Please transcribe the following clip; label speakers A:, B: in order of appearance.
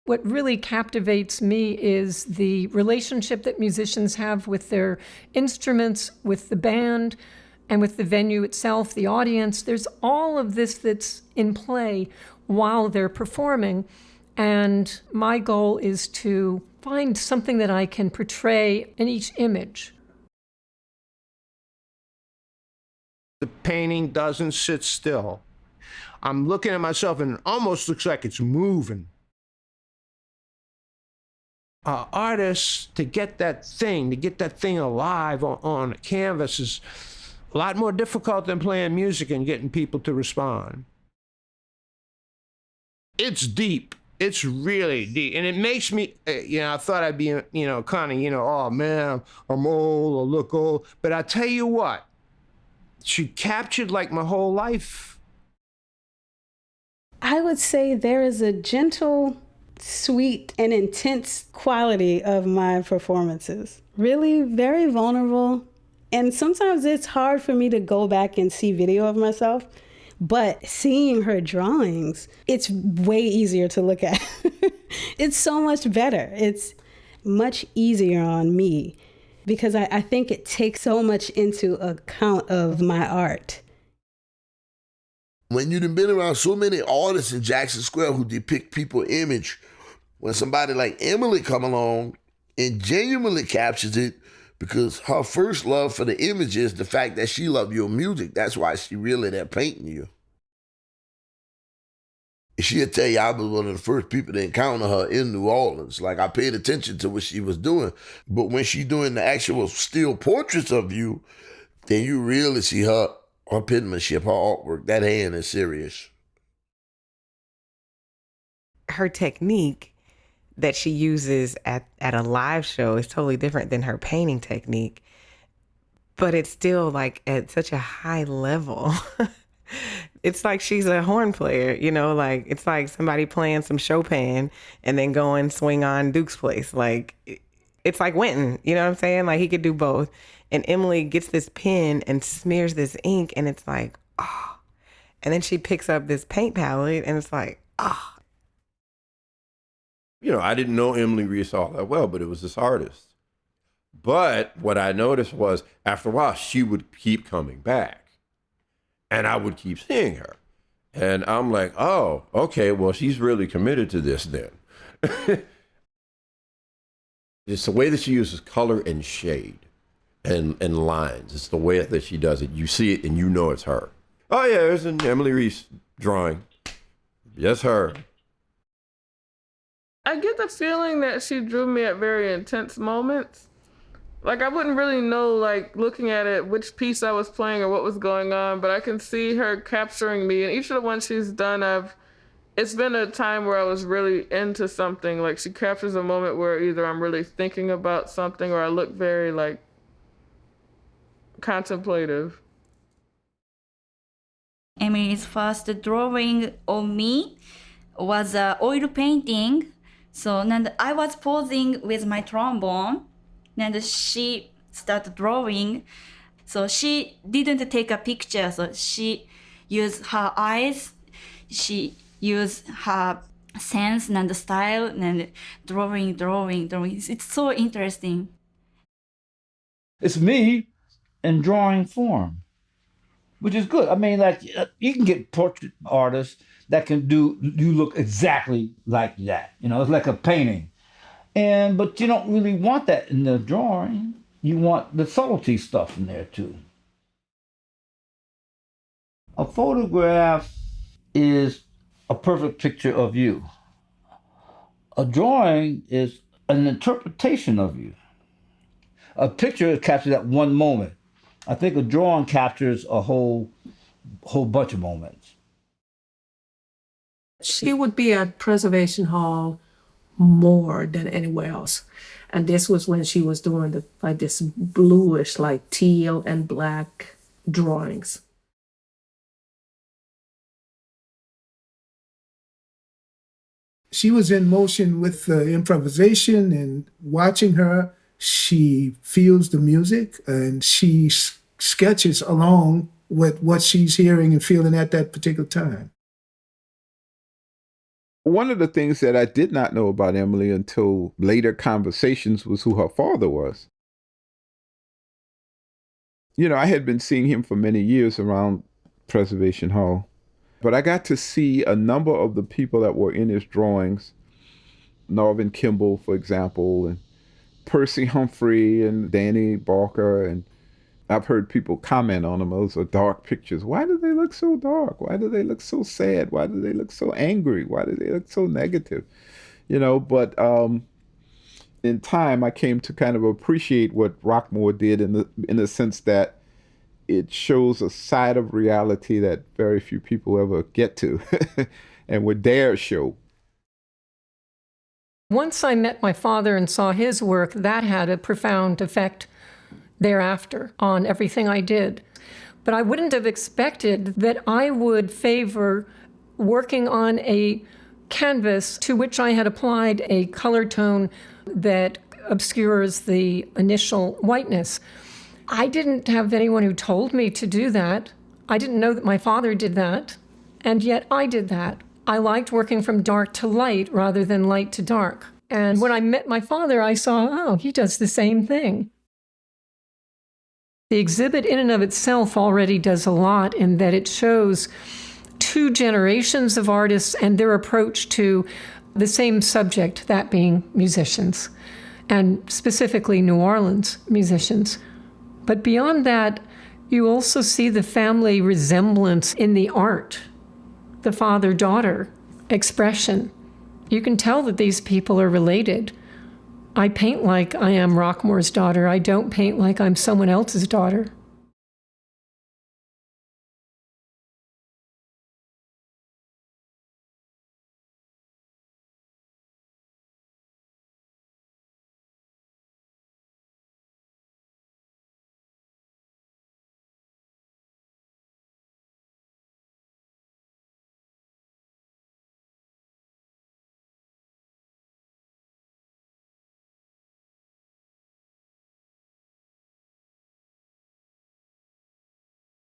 A: What really captivates me is the relationship that musicians have with their instruments, with the band, and with the venue itself, the audience. There's all of this that's in play while they're performing. And my goal is to find something that I can portray in each image.
B: The painting doesn't sit still. I'm looking at myself and it almost looks like it's moving. Artists, to get that thing alive on a canvas is a lot more difficult than playing music and getting people to respond. It's deep. It's really deep. And it makes me, I thought I'd be, kind of, oh man, I'm old, I look old. But I tell you what, she captured like my whole life.
C: I would say there is a gentle, sweet, and intense quality of my performances. Really very vulnerable. And sometimes it's hard for me to go back and see video of myself, but seeing her drawings, it's way easier to look at. It's so much better. It's much easier on me because I think it takes so much into account of my art.
D: When you've been around so many artists in Jackson Square who depict people's image, when somebody like Emilie come along and genuinely captures it, because her first love for the image is the fact that she loved your music. That's why she really there painting you. She'll tell you I was one of the first people to encounter her in New Orleans. Like, I paid attention to what she was doing. But when she's doing the actual still portraits of you, then you really see her penmanship, her artwork. That hand is serious.
E: Her technique that she uses at a live show is totally different than her painting technique, but it's still like at such a high level. It's like she's a horn player, like it's like somebody playing some Chopin and then going swing on Duke's Place. Like, it's like Wynton, you know what I'm saying? Like, he could do both. And Emilie gets this pen and smears this ink and it's like, oh. And then she picks up this paint palette and it's like, oh.
F: I didn't know Emilie Rhys all that well, but it was this artist. But what I noticed was after a while, she would keep coming back and I would keep seeing her. And I'm like, oh, okay, well, she's really committed to this then. It's the way that she uses color and shade and lines. It's the way that she does it. You see it and you know it's her. Oh yeah, there's an Emilie Rhys drawing. Yes, her.
G: I get the feeling that she drew me at very intense moments. Like, I wouldn't really know, like, looking at it, which piece I was playing or what was going on, but I can see her capturing me. And each of the ones she's done, it's been a time where I was really into something. Like, she captures a moment where either I'm really thinking about something or I look very, like, contemplative.
H: Emilie's first drawing of me was an oil painting. So and I was posing with my trombone, and she started drawing. So she didn't take a picture. So she used her eyes. She used her sense and style and drawing. It's so interesting.
I: It's me in drawing form, which is good. I mean, like, you can get portrait artists that can you look exactly like that. It's like a painting. But you don't really want that in the drawing. You want the subtlety stuff in there too. A photograph is a perfect picture of you. A drawing is an interpretation of you. A picture captures that one moment. I think a drawing captures a whole bunch of moments.
J: She would be at Preservation Hall more than anywhere else. And this was when she was doing this bluish, like teal and black drawings.
K: She was in motion with the improvisation, and watching her, she feels the music and she sketches along with what she's hearing and feeling at that particular time.
L: One of the things that I did not know about Emilie until later conversations was who her father was. You know, I had been seeing him for many years around Preservation Hall, but I got to see a number of the people that were in his drawings, Norvin Kimball, for example, and Percy Humphrey and Danny Barker, and I've heard people comment on them. Those are dark pictures. Why do they look so dark? Why do they look so sad? Why do they look so angry? Why do they look so negative? You know, but in time, I came to kind of appreciate what Rockmore did in the sense that it shows a side of reality that very few people ever get to and would dare show.
A: Once I met my father and saw his work, that had a profound effect thereafter on everything I did. But I wouldn't have expected that I would favor working on a canvas to which I had applied a color tone that obscures the initial whiteness. I didn't have anyone who told me to do that. I didn't know that my father did that, and yet I did that. I liked working from dark to light rather than light to dark. And when I met my father, I saw, oh, he does the same thing. The exhibit in and of itself already does a lot in that it shows two generations of artists and their approach to the same subject, that being musicians, and specifically New Orleans musicians. But beyond that, you also see the family resemblance in the art, the father-daughter expression. You can tell that these people are related. I paint like I am Rockmore's daughter. I don't paint like I'm someone else's daughter.